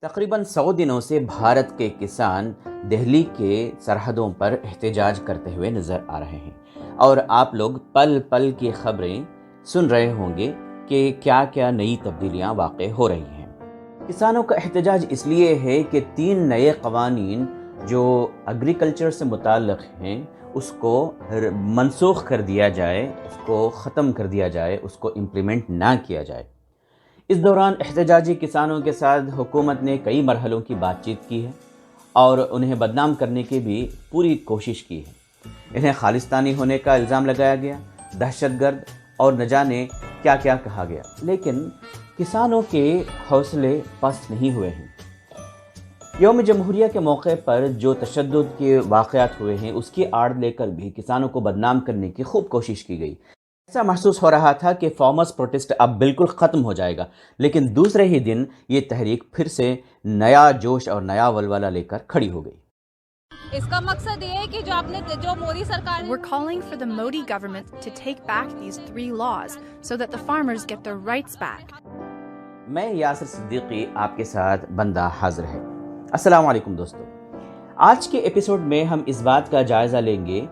تقریباً 100 دنوں سے بھارت کے کسان دہلی کے سرحدوں پر احتجاج کرتے ہوئے نظر آ رہے ہیں، اور آپ لوگ پل پل کی خبریں سن رہے ہوں گے کہ کیا کیا نئی تبدیلیاں واقع ہو رہی ہیں۔ کسانوں کا احتجاج اس لیے ہے کہ 3 نئے قوانین جو ایگریکلچر سے متعلق ہیں اس کو منسوخ کر دیا جائے، اس کو ختم کر دیا جائے، اس کو امپلیمنٹ نہ کیا جائے۔ اس دوران احتجاجی کسانوں کے ساتھ حکومت نے کئی مرحلوں کی بات چیت کی ہے اور انہیں بدنام کرنے کی بھی پوری کوشش کی ہے۔ انہیں خالصتانی ہونے کا الزام لگایا گیا، دہشت گرد اور نہ جانے کیا کیا کہا گیا، لیکن کسانوں کے حوصلے پست نہیں ہوئے ہیں۔ یوم جمہوریہ کے موقع پر جو تشدد کے واقعات ہوئے ہیں اس کی آڑ لے کر بھی کسانوں کو بدنام کرنے کی خوب کوشش کی گئی۔ ایسا محسوس ہو رہا تھا کہ فارمرز پروٹیسٹ اب بالکل ختم ہو جائے گا، لیکن دوسرے ہی دن یہ تحریک پھر سے نیا جوش اور نیا ولولہ لے کر کھڑی ہو گئی۔ اس کا مقصد یہ ہے کہ جو مودی سرکار We're calling for the Modi government to take back these 3 laws so that the farmers get their rights back. میں یاسر صدیقی آپ کے ساتھ بندہ حاضر ہے۔ السلام علیکم دوستو، آج کے ایپیسوڈ میں ہم اس بات کا جائزہ لیں گے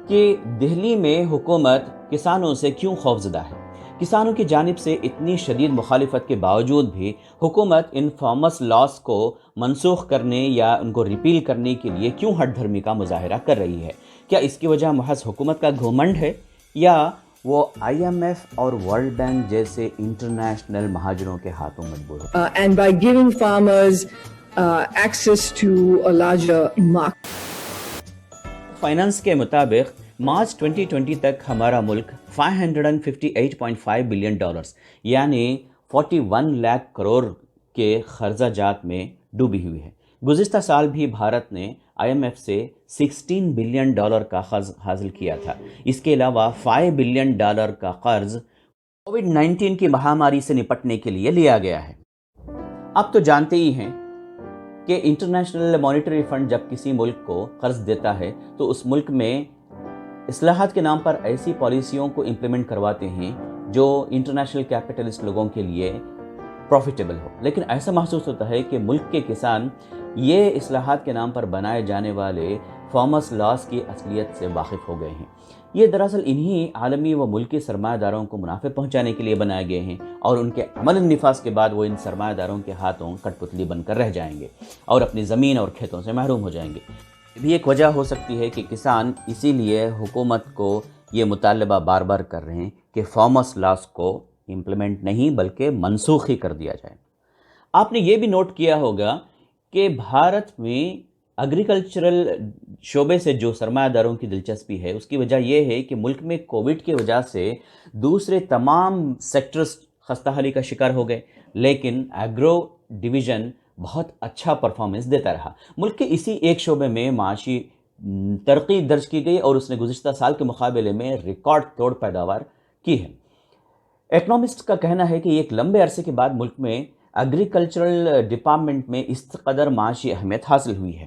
کہ دہلی میں حکومت کسانوں سے کیوں خوفزدہ ہے۔ کسانوں کی جانب سے اتنی شدید مخالفت کے باوجود بھی حکومت ان فارمرز لاز کو منسوخ کرنے یا ان کو ریپیل کرنے کے لیے کیوں ہٹ دھرمی کا مظاہرہ کر رہی ہے۔ کیا اس کی وجہ محض حکومت کا گھمنڈ ہے یا وہ IMF اور ورلڈ بینک جیسے انٹرنیشنل مہاجروں کے ہاتھوں مجبور ہے؟ And by giving farmers access to a larger market. Finance کے مطابق مارچ 2020 تک ہمارا ملک $558.5 بلین یعنی 41 لاکھ کروڑ کے قرضہ جات میں ڈوبی ہوئی ہے۔ گزشتہ سال بھی بھارت نے IMF سے $16 بلین کا قرض حاصل کیا تھا۔ اس کے علاوہ $5 بلین کا قرض کووڈ-19 کی مہاماری سے نپٹنے کے لیے لیا گیا ہے۔ آپ تو جانتے ہی ہیں کہ انٹرنیشنل مانیٹری فنڈ جب کسی ملک کو قرض دیتا ہے تو اس ملک میں اصلاحات کے نام پر ایسی پالیسیوں کو امپلیمنٹ کرواتے ہیں جو انٹرنیشنل کیپٹلسٹ لوگوں کے لیے پروفیٹیبل ہو، لیکن ایسا محسوس ہوتا ہے کہ ملک کے کسان یہ اصلاحات کے نام پر بنائے جانے والے فارمرز لاز کی اصلیت سے واقف ہو گئے ہیں۔ یہ دراصل انہی عالمی و ملکی سرمایہ داروں کو منافع پہنچانے کے لیے بنائے گئے ہیں، اور ان کے عمل نفاذ کے بعد وہ ان سرمایہ داروں کے ہاتھوں کٹ پتلی بن کر رہ جائیں گے اور اپنی زمین اور کھیتوں سے محروم ہو جائیں گے۔ یہ بھی ایک وجہ ہو سکتی ہے کہ کسان اسی لیے حکومت کو یہ مطالبہ بار بار کر رہے ہیں کہ فارمرز لاز کو امپلیمنٹ نہیں بلکہ منسوخ ہی کر دیا جائے۔ آپ نے یہ بھی نوٹ کیا ہوگا کہ بھارت میں ایگریکلچرل شعبے سے جو سرمایہ داروں کی دلچسپی ہے اس کی وجہ یہ ہے کہ ملک میں کووڈ کی وجہ سے دوسرے تمام سیکٹرز خستہ حالی کا شکار ہو گئے، لیکن ایگرو ڈویژن بہت اچھا پرفارمنس دیتا رہا۔ ملک کے اسی ایک شعبے میں معاشی ترقی درج کی گئی اور اس نے گزشتہ سال کے مقابلے میں ریکارڈ توڑ پیداوار کی ہے۔ اکنامسٹ کا کہنا ہے کہ ایک لمبے عرصے کے بعد ملک میں ایگریکلچرل ڈپارٹمنٹ میں اس قدر معاشی اہمیت حاصل ہوئی ہے۔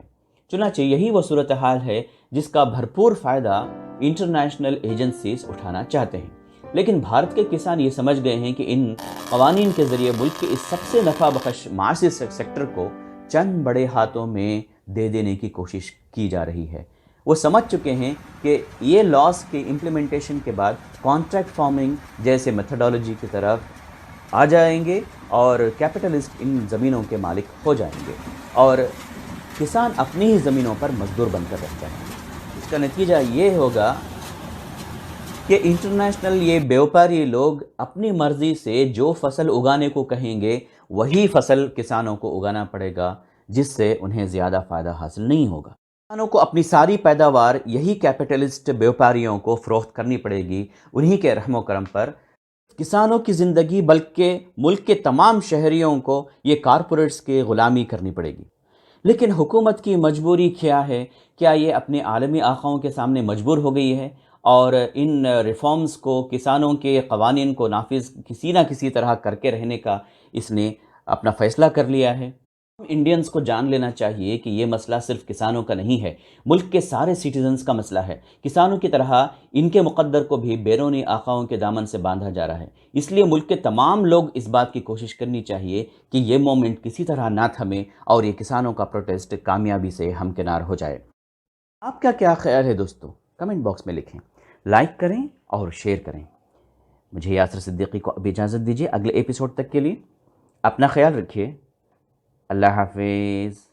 چنانچہ یہی وہ صورتحال ہے جس کا بھرپور فائدہ انٹرنیشنل ایجنسیز اٹھانا چاہتے ہیں، لیکن بھارت کے کسان یہ سمجھ گئے ہیں کہ ان قوانین کے ذریعے ملک کے اس سب سے نفع بخش معاشی سیکٹر کو چند بڑے ہاتھوں میں دے دینے کی کوشش کی جا رہی ہے۔ وہ سمجھ چکے ہیں کہ یہ لاز کے امپلیمنٹیشن کے بعد کانٹریکٹ فارمنگ جیسے میتھڈالوجی کی طرف آ جائیں گے اور کیپٹلسٹ ان زمینوں کے مالک ہو جائیں گے اور کسان اپنی ہی زمینوں پر مزدور بن کر رہ جائیں گے۔ اس کا نتیجہ یہ ہوگا کہ انٹرنیشنل یہ بیوپاری لوگ اپنی مرضی سے جو فصل اگانے کو کہیں گے وہی فصل کسانوں کو اگانا پڑے گا، جس سے انہیں زیادہ فائدہ حاصل نہیں ہوگا۔ کسانوں کو اپنی ساری پیداوار یہی کیپٹلسٹ بیوپاریوں کو فروخت کرنی پڑے گی۔ انہی کے رحم و کرم پر کسانوں کی زندگی بلکہ ملک کے تمام شہریوں کو یہ کارپوریٹس کی غلامی کرنی پڑے گی۔ لیکن حکومت کی مجبوری کیا ہے؟ کیا یہ اپنے عالمی آقاؤں کے سامنے مجبور ہو گئی ہے اور ان ریفارمز کو، کسانوں کے قوانین کو نافذ کسی نہ کسی طرح کر کے رہنے کا اس نے اپنا فیصلہ کر لیا ہے؟ انڈینز کو جان لینا چاہیے کہ یہ مسئلہ صرف کسانوں کا نہیں ہے، ملک کے سارے سٹیزنز کا مسئلہ ہے۔ کسانوں کی طرح ان کے مقدر کو بھی بیرونی آقاؤں کے دامن سے باندھا جا رہا ہے۔ اس لیے ملک کے تمام لوگ اس بات کی کوشش کرنی چاہیے کہ یہ مومنٹ کسی طرح نہ تھمے اور یہ کسانوں کا پروٹیسٹ کامیابی سے ہمکنار ہو جائے۔ آپ کا کیا خیال ہے دوستو؟ کمنٹ باکس میں لکھیں، لائک کریں اور شیئر کریں۔ مجھے یاسر صدیقی کو اب اجازت دیجیے اگلے ایپیسوڈ تک کے لیے۔ اپنا خیال رکھیے۔ اللہ حافظ۔